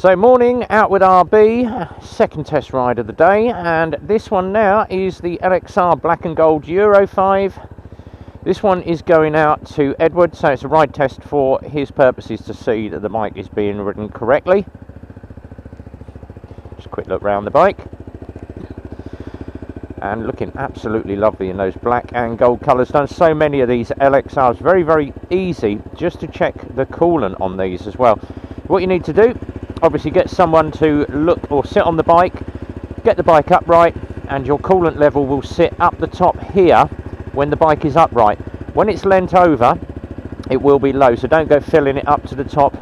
So morning, out with RB, second test ride of the day, and this one now is the LXR Black and Gold Euro 5. This one is going out to Edward, so it's a ride test for his purposes to see that the bike is being ridden correctly. Just a quick look around the bike. And looking absolutely lovely in those black and gold colours. Done so many of these LXRs, very, very easy just to check the coolant on these as well. What you need to do, obviously get someone to look or sit on the bike, get the bike upright, and your coolant level will sit up the top here when the bike is upright. When it's leant over, it will be low, so don't go filling it up to the top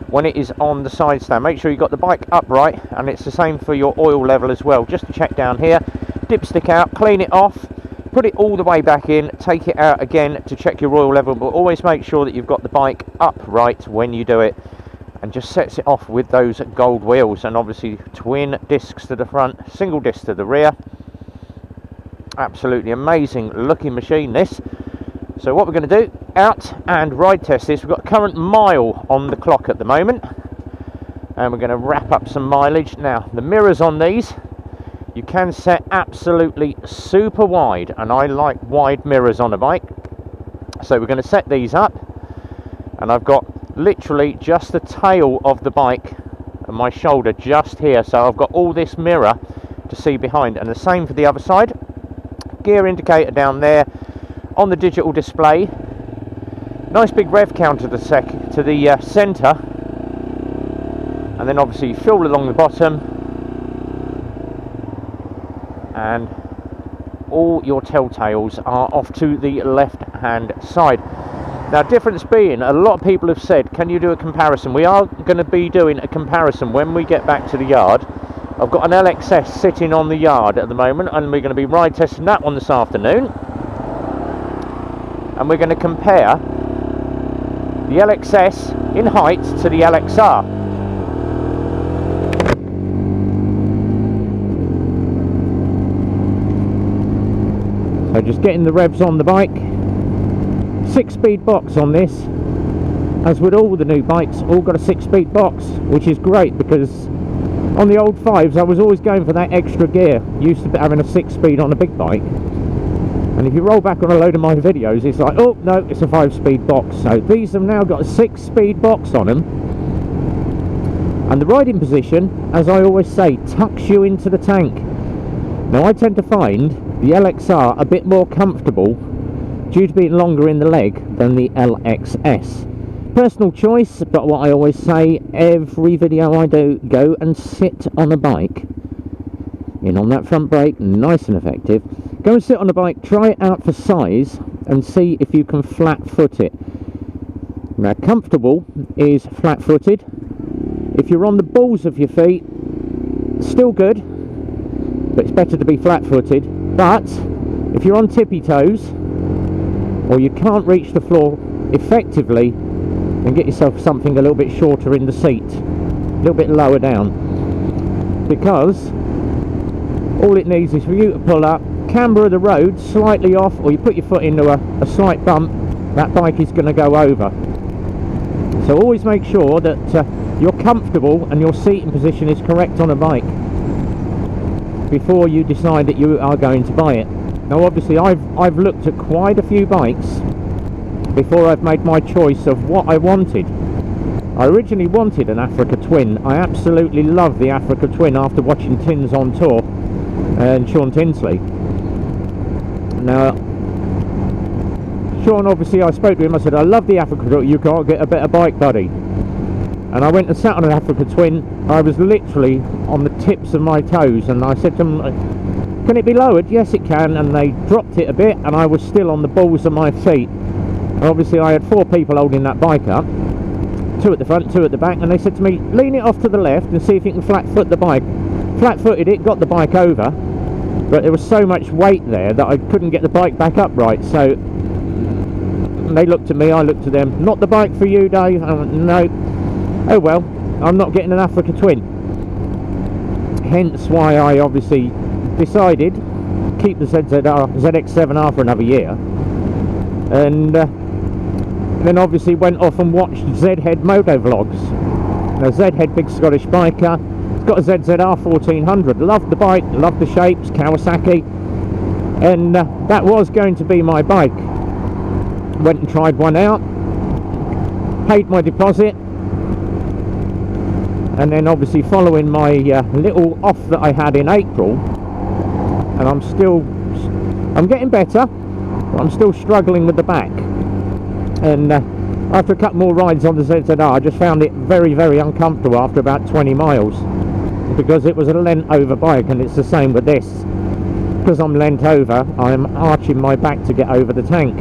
when it is on the side stand. Make sure you've got the bike upright, and it's the same for your oil level as well. Just to check down here, dipstick out, clean it off, put it all the way back in, take it out again to check your oil level, but always make sure that you've got the bike upright when you do it. And just sets it off with those gold wheels, and obviously twin discs to the front, single disc to the rear. Absolutely amazing looking machine this. So what we're going to do, out and ride test this. We've got current mile on the clock at the moment, and we're going to wrap up some mileage. Now the mirrors on these you can set absolutely super wide, and I like wide mirrors on a bike, so we're going to set these up. And I've got literally just the tail of the bike and my shoulder just here, so I've got all this mirror to see behind, and the same for the other side. Gear indicator down there on the digital display, nice big rev counter to the center, and then obviously fuel along the bottom, and all your telltales are off to the left hand side. Now, difference being, a lot of people have said, can you do a comparison? We are going to be doing a comparison when we get back to the yard. I've got an LXS sitting on the yard at the moment, and we're going to be ride testing that one this afternoon. And we're going to compare the LXS in height to the LXR. So just getting the revs on the bike. 6-speed box on this, as with all the new bikes, all got a 6-speed box, which is great because on the old 5s I was always going for that extra gear, used to having a 6-speed on a big bike, and if you roll back on a load of my videos it's like, oh no, it's a 5-speed box. So these have now got a 6-speed box on them, and the riding position, as I always say, tucks you into the tank. Now I tend to find the LXR a bit more comfortable due to being longer in the leg than the LXS. Personal choice, but what I always say, every video I do, go and sit on a bike, in on that front brake, nice and effective. Go and sit on a bike, try it out for size, and see if you can flat-foot it. Now, comfortable is flat-footed. If you're on the balls of your feet, still good, but it's better to be flat-footed. But if you're on tippy toes, or you can't reach the floor effectively, then get yourself something a little bit shorter in the seat, a little bit lower down, because all it needs is for you to pull up, camber the road slightly off, or you put your foot into a slight bump, that bike is going to go over. So always make sure that you're comfortable and your seating position is correct on a bike before you decide that you are going to buy it. Now obviously I've looked at quite a few bikes before I've made my choice of what I wanted. I originally wanted an Africa Twin. I absolutely love the Africa Twin after watching Tins on Tour and Sean Tinsley. Now Sean, obviously I spoke to him, I said I love the Africa Twin, you can't get a better bike, buddy. And I went and sat on an Africa Twin. I was literally on the tips of my toes, and I said to him, can it be lowered? Yes it can. And they dropped it a bit, and I was still on the balls of my feet. And obviously I had 4 people holding that bike up, 2 at the front, 2 at the back, and they said to me, lean it off to the left and see if you can flat foot the bike. Flat footed it, got the bike over, but there was so much weight there that I couldn't get the bike back upright. So they looked at me, I looked at them. Not the bike for you, Dave. I went, no. Oh well, I'm not getting an Africa Twin. Hence why I obviously decided keep the ZX7R for another year, and then obviously went off and watched Z-Head Motovlogs, A Z-head big Scottish biker. It's got a ZZR 1400. Love the bike, love the shapes, Kawasaki. And that was going to be my bike. Went and tried one out. Paid my deposit. And then obviously following my little off that I had in April. And I'm getting better. But I'm still struggling with the back. And after a couple more rides on the ZZR, I just found it very, very uncomfortable after about 20 miles. Because it was a lent over bike, and it's the same with this. Because I'm lent over, I'm arching my back to get over the tank.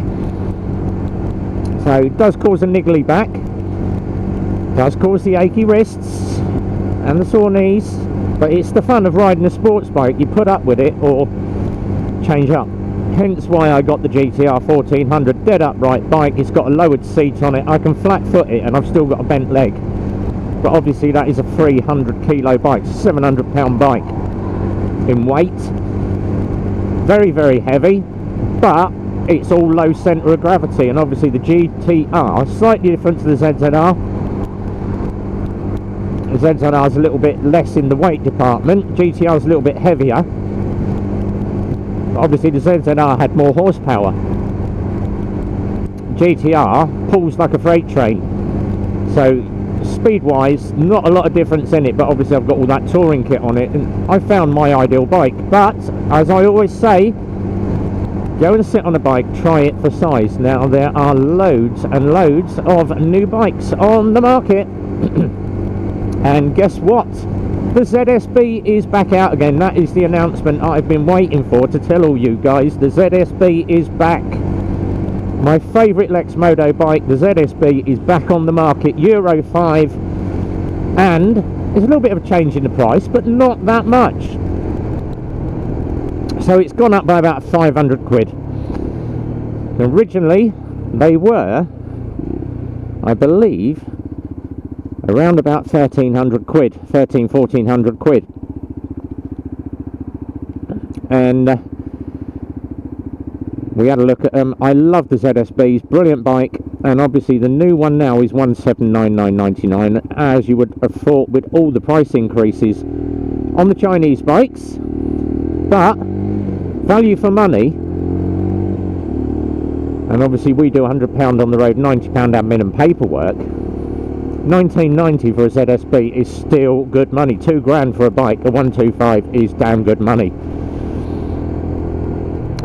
So it does cause a niggly back. Does cause the achy wrists and the sore knees. But it's the fun of riding a sports bike. You put up with it or change up. Hence why I got the GTR 1400, dead upright bike. It's got a lowered seat on it. I can flat foot it and I've still got a bent leg. But obviously that is a 300 kilo bike, 700 pound bike in weight. Very, very heavy, but it's all low centre of gravity. And obviously the GTR, slightly different to the ZZR. The ZZR is a little bit less in the weight department. GTR is a little bit heavier. Obviously the ZZR had more horsepower. GTR pulls like a freight train, so speed wise not a lot of difference in it, but obviously I've got all that touring kit on it and I found my ideal bike. But as I always say, go and sit on a bike, try it for size. Now there are loads and loads of new bikes on the market. And guess what? The ZSB is back out again. That is the announcement I've been waiting for to tell all you guys. The ZSB is back. My favourite Lexmoto bike, the ZSB, is back on the market. Euro 5. And there's a little bit of a change in the price, but not that much. So it's gone up by about 500 quid. Originally, they were, I believe, around about 1300 quid, 1400 quid. And we had a look at them. I love the ZSBs, brilliant bike, and obviously the new one now is 1799.99, as you would have thought with all the price increases on the Chinese bikes. But value for money, and obviously we do £100 on the road, £90 admin and paperwork. 1990 for a ZSB is still good money. 2 grand for a bike, a 125 is damn good money.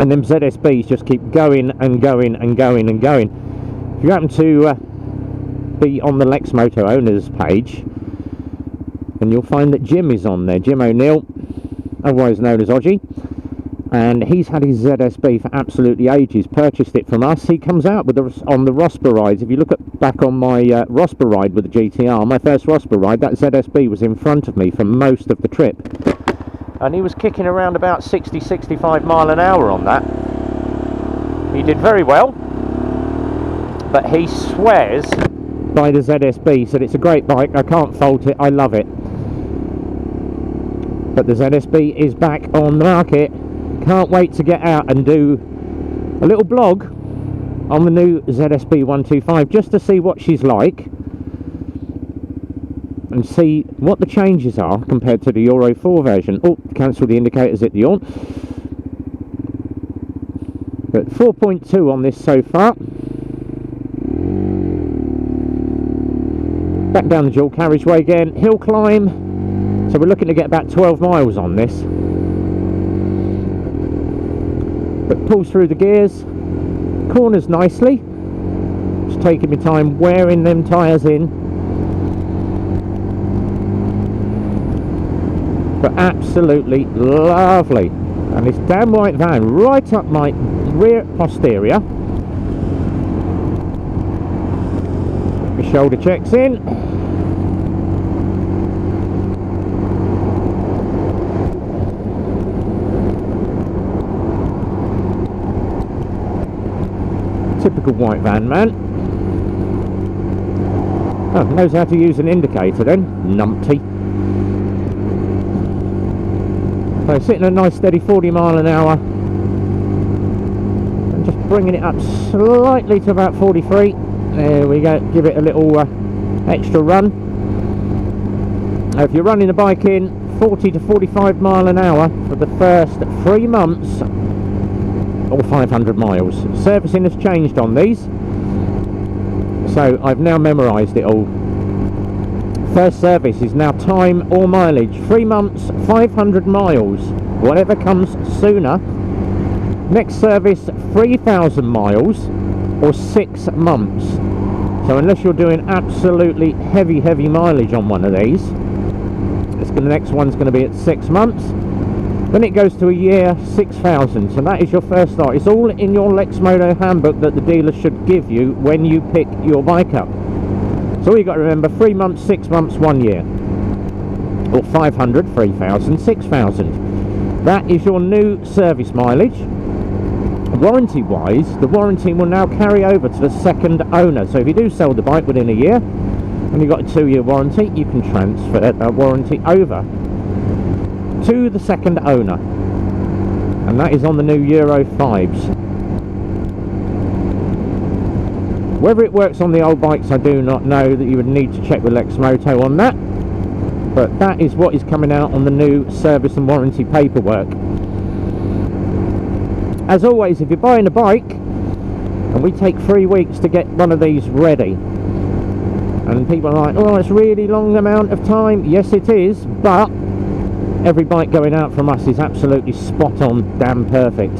And them ZSBs just keep going and going and going and going. If you happen to be on the Lexmoto owners page, and you'll find that Jim is on there, Jim O'Neill, otherwise known as Odgie, and he's had his ZSB for absolutely ages, purchased it from us. He comes out with on the Rosper rides. If you look back on my Rosper ride with the GTR, my first Rosper ride, that ZSB was in front of me for most of the trip. And he was kicking around about 60-65 mile an hour on that. He did very well, but he swears by the ZSB, said it's a great bike, I can't fault it, I love it. But the ZSB is back on the market. Can't wait to get out and do a little blog on the new ZSB 125 just to see what she's like and see what the changes are compared to the Euro 4 version. Oh, cancel the indicators at the on. But 4.2 on this so far. Back down the dual carriageway again, hill climb. So we're looking to get about 12 miles on this. But pulls through the gears, corners nicely. Just taking my time wearing them tyres in. But absolutely lovely. And this damn white van right up my rear posterior. My shoulder checks in. Typical white van man. Oh, knows how to use an indicator then. Numpty. So sitting at a nice steady 40 mile an hour. And just bringing it up slightly to about 43. There we go. Give it a little extra run. If you're running a bike in 40 to 45 mile an hour for the first 3 months or 500 miles. Servicing has changed on these, so I've now memorised it all. First service is now time or mileage. 3 months, 500 miles, whatever comes sooner. Next service, 3,000 miles or 6 months. So unless you're doing absolutely heavy mileage on one of these, the next one's going to be at 6 months. Then it goes to a year, 6,000. So that is your first start. It's all in your Lexmoto handbook that the dealer should give you when you pick your bike up. So all you've got to remember, 3 months, 6 months, 1 year. Or 500, 3,000, 6,000. That is your new service mileage. Warranty wise, the warranty will now carry over to the second owner. So if you do sell the bike within a year and you've got a 2-year warranty, you can transfer that warranty over to the second owner, and that is on the new Euro 5s. Whether it works on the old bikes, I do not know. That you would need to check with Lexmoto on that, but that is what is coming out on the new service and warranty paperwork. As always, if you're buying a bike, and we take 3 weeks to get one of these ready, and people are like, oh, it's a really long amount of time. Yes, it is, but every bike going out from us is absolutely spot on, damn perfect.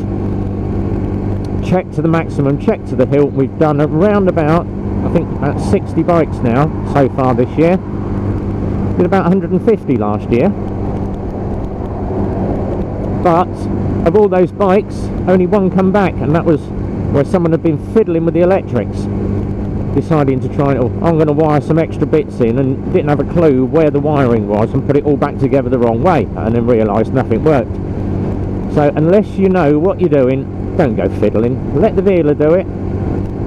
Check to the maximum, check to the hilt. We've done around about, I think, about 60 bikes now so far this year. Did about 150 last year. But of all those bikes, only one come back, and that was where someone had been fiddling with the electrics, deciding to try, oh, I'm going to wire some extra bits in, and didn't have a clue where the wiring was and put it all back together the wrong way, and then realised nothing worked. So unless you know what you're doing, don't go fiddling. Let the dealer do it,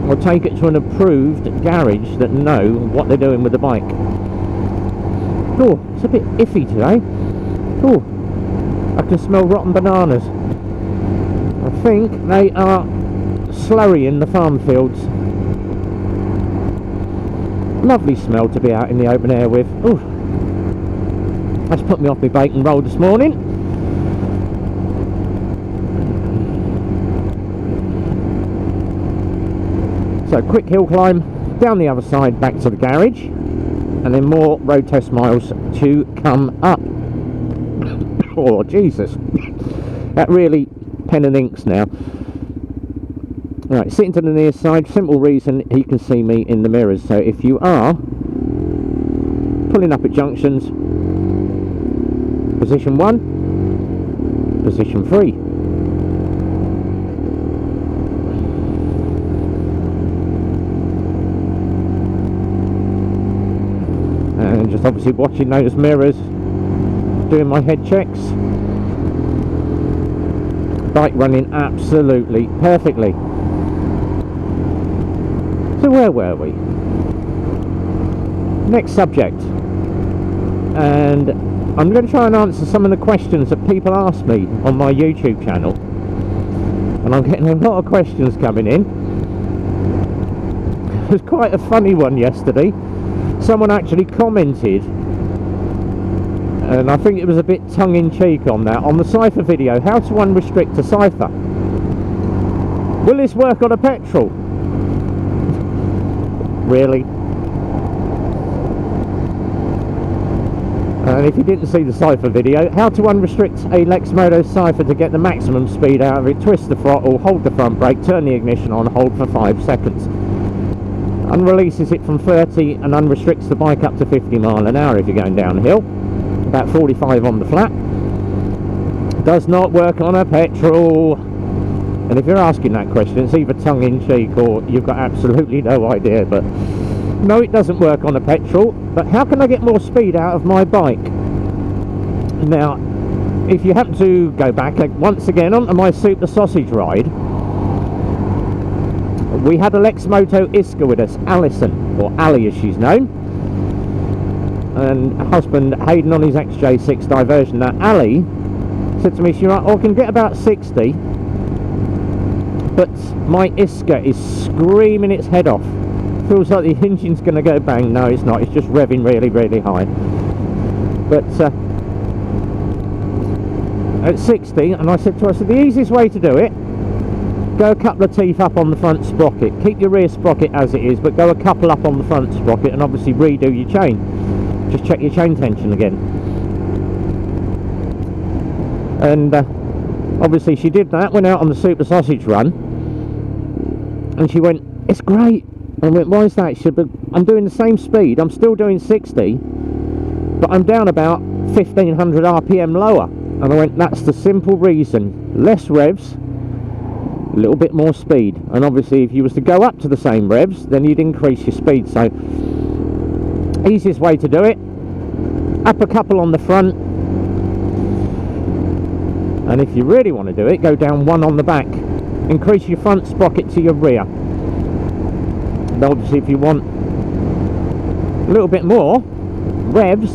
or take it to an approved garage that know what they're doing with the bike. Oh, it's a bit iffy today. Oh, I can smell rotten bananas. I think they are slurry in the farm fields. Lovely smell to be out in the open air with. Ooh, that's put me off my bacon roll this morning. So quick hill climb down the other side back to the garage, and then more road test miles to come up. Oh Jesus, that really pen and inks now. Right, sitting to the near side, simple reason, he can see me in the mirrors. So if you are pulling up at junctions, position 1, position 3. And just obviously watching those mirrors, doing my head checks. Bike running absolutely perfectly. So where were we? Next subject, and I'm going to try and answer some of the questions that people ask me on my YouTube channel, and I'm getting a lot of questions coming in. It was quite a funny one yesterday. Someone actually commented, and I think it was a bit tongue-in-cheek on that, on the cipher video, how to unrestrict a cipher. Will this work on a petrol? Really? And if you didn't see the cipher video, how to unrestrict a Lexmoto cipher to get the maximum speed out of it: twist the throttle, hold the front brake, turn the ignition on, hold for 5 seconds. Unreleases it from 30 and unrestricts the bike up to 50 mile an hour if you're going downhill, about 45 on the flat. Does not work on a petrol. And if you're asking that question, it's either tongue-in-cheek or you've got absolutely no idea. But no, it doesn't work on a petrol. But how can I get more speed out of my bike? Now, if you happen to go back once again onto my Super Sausage ride, we had a Lexmoto ISCA with us, Alison, or Ali as she's known, and husband Hayden on his XJ6 diversion. Now Ali said to me, she's like, oh, I can get about 60, but my ISCA is screaming its head off. Feels like the engine's going to go bang. No, it's not. It's just revving really, really high. But at 60, and I said to her, so the easiest way to do it, go a couple of teeth up on the front sprocket, keep your rear sprocket as it is, but go a couple up on the front sprocket, and obviously redo your chain. Just check your chain tension again. And obviously she did that, went out on the Super Sausage run, and she went, it's great. I went, why is that? She said, but I'm doing the same speed, I'm still doing 60, but I'm down about 1500 RPM lower. And I went, that's the simple reason. Less revs, a little bit more speed. And obviously if you was to go up to the same revs, then you'd increase your speed. So easiest way to do it, up a couple on the front, and if you really want to do it, go down one on the back. Increase your front sprocket to your rear. And obviously if you want a little bit more revs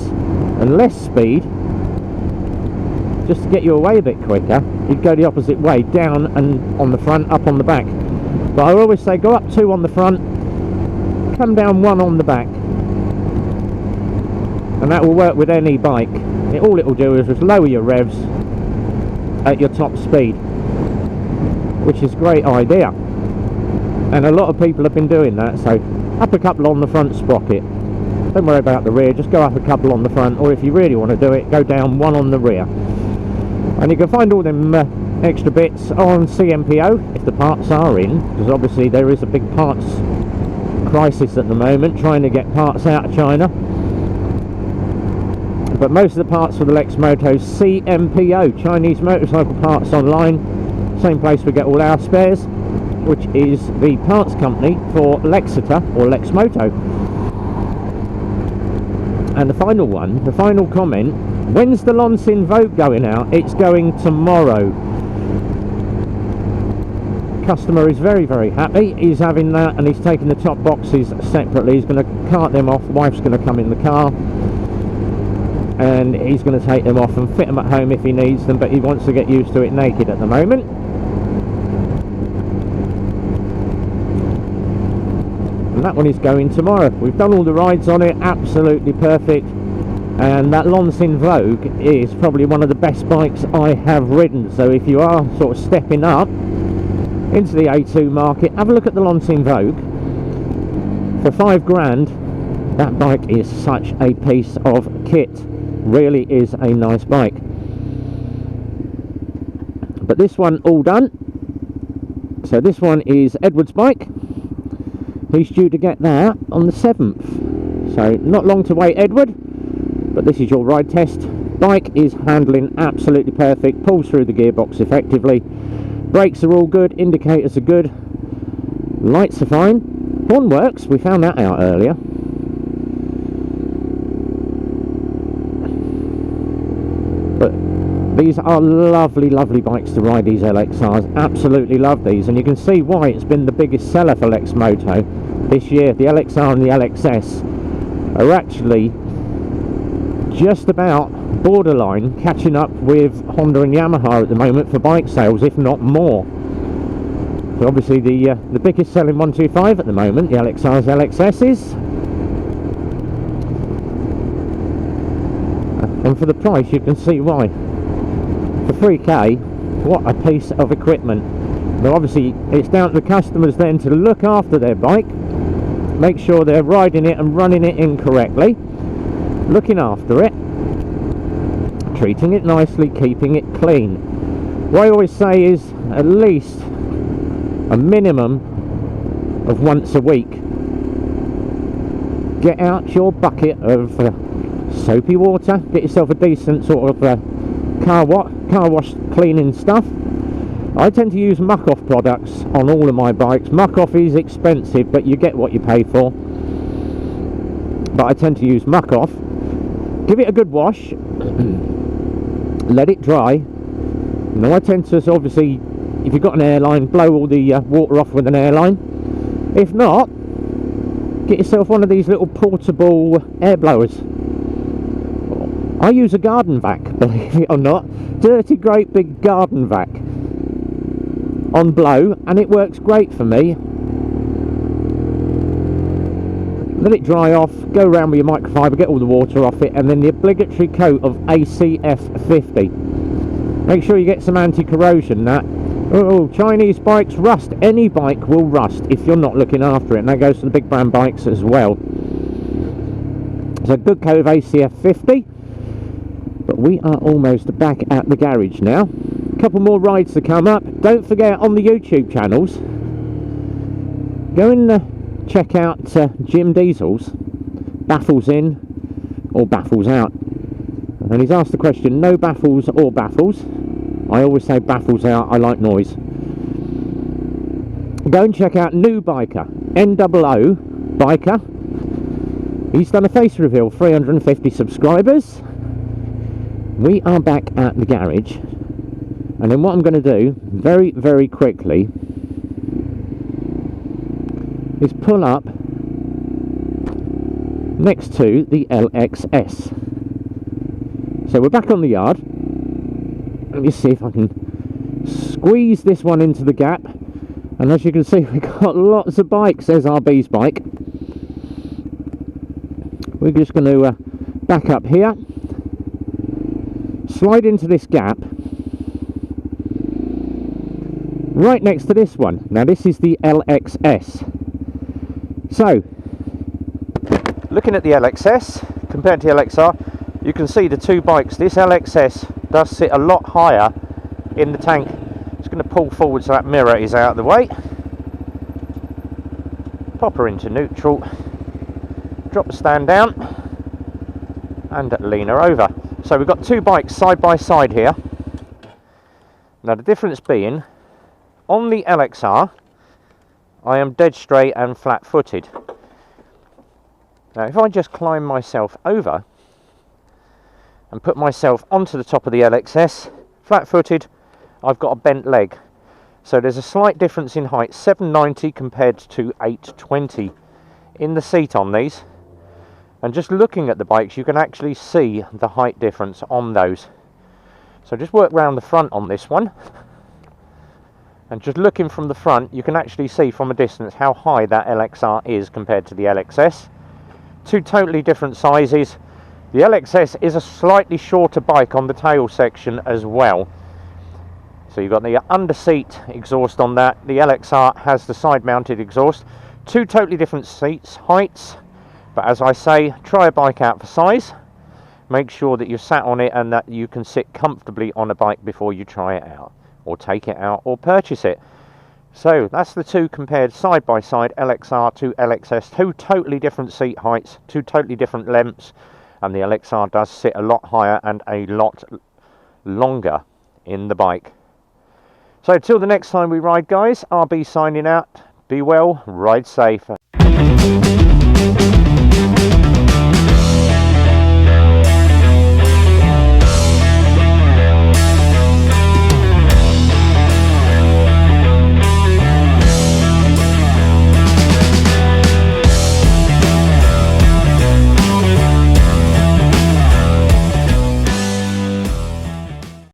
and less speed, just to get you away a bit quicker, you'd go the opposite way, down and on the front, up on the back. But I always say go up 2 on the front, come down 1 on the back, and that will work with any bike. All it will do is just lower your revs at your top speed, which is a great idea, and a lot of people have been doing that. So up a couple on the front sprocket, don't worry about the rear, just go up a couple on the front, or if you really want to do it, go down 1 on the rear. And you can find all them extra bits on CMPO if the parts are in, because obviously there is a big parts crisis at the moment, trying to get parts out of China. But most of the parts for the Lexmoto, CMPO, Chinese Motorcycle Parts Online, same place we get all our spares, which is the parts company for LXR or Lexmoto. And the final one, the final comment, when's the Lonsin Vogue going out? It's going tomorrow. Customer is very, very happy. He's having that, and he's taking the top boxes separately. He's going to cart them off. Wife's going to come in the car, and he's going to take them off and fit them at home if he needs them, but he wants to get used to it naked at the moment. And that one is going tomorrow. We've done all the rides on it, absolutely perfect. And that Lonsin Vogue is probably one of the best bikes I have ridden. So if you are sort of stepping up into the A2 market, have a look at the Lonsin Vogue. For £5,000, that bike is such a piece of kit. Really is a nice bike. But this one all done. So this one is Edward's bike. He's due to get that on the 7th. So not long to wait, Edward. But this is your ride test. Bike is handling absolutely perfect, pulls through the gearbox effectively, brakes are all good, indicators are good, lights are fine, horn works, we found that out earlier. But these are lovely, lovely bikes to ride, these LXRs. Absolutely love these, and you can see why it's been the biggest seller for Lexmoto this year. The LXR and the LXS are actually just about borderline catching up with Honda and Yamaha at the moment for bike sales, if not more. So obviously the biggest selling 125 at the moment, the LXRs, LXSs. And for the price you can see why. For 3k, what a piece of equipment. But obviously it's down to the customers then to look after their bike, make sure they're riding it and running it incorrectly, looking after it, treating it nicely, keeping it clean. What I always say is at least a minimum of once a week, get out your bucket of soapy water, get yourself a decent sort of car wash cleaning stuff. I tend to use muck-off products on all of my bikes. Muck-off is expensive, but you get what you pay for. But I tend to use muck-off. Give it a good wash, let it dry. Now I tend to, obviously, if you've got an airline, blow all the water off with an airline. If not, get yourself one of these little portable air blowers. I use a garden vac, believe it or not. Dirty, great big garden vac on blow, and it works great for me. let it dry off, go around with your microfiber, get all the water off it, and then the obligatory coat of ACF 50. Make sure you get some anti-corrosion. That Chinese bikes rust. Any bike will rust if you're not looking after it, and that goes to the big brand bikes as well. So good coat of ACF 50. But we are almost back at the garage now. A couple more rides to come up. Don't forget, on the YouTube channels, go and check out Jim Diesel's Baffles In or Baffles Out. And he's asked the question, no baffles or baffles. I always say baffles out, I like noise. Go and check out Newrider, NOO Biker. He's done a face reveal, 350 subscribers. We are back at the garage. And then what I'm going to do, very, very quickly, is pull up next to the LXS. So we're back on the yard. Let me see if I can squeeze this one into the gap. And as you can see, we've got lots of bikes. There's RB's bike. We're just going to back up here, slide into this gap right next to this one. Now this is the LXS. So looking at the LXS compared to the LXR, you can see the two bikes. This LXS does sit a lot higher in the tank. It's going to pull forward so that mirror is out of the way. Pop her into neutral, drop the stand down and lean her over. So we've got two bikes side by side here. Now the difference being, on the LXR I am dead straight and flat footed. Now if I just climb myself over and put myself onto the top of the LXS, flat footed, I've got a bent leg. So there's a slight difference in height, 790 compared to 820 in the seat on these. And just looking at the bikes, you can actually see the height difference on those. So just work round the front on this one. And just looking from the front, you can actually see from a distance how high that LXR is compared to the LXS. Two totally different sizes. The LXS is a slightly shorter bike on the tail section as well. So you've got the under seat exhaust on that. The LXR has the side mounted exhaust. Two totally different seats, heights. But as I say, try a bike out for size. Make sure that you're sat on it and that you can sit comfortably on a bike before you try it out, or take it out, or purchase it. So that's the two compared side by side, LXR to LXS. Two totally different seat heights, two totally different lengths. And the LXR does sit a lot higher and a lot longer in the bike. So till the next time we ride, guys, RB signing out. Be well, ride safe.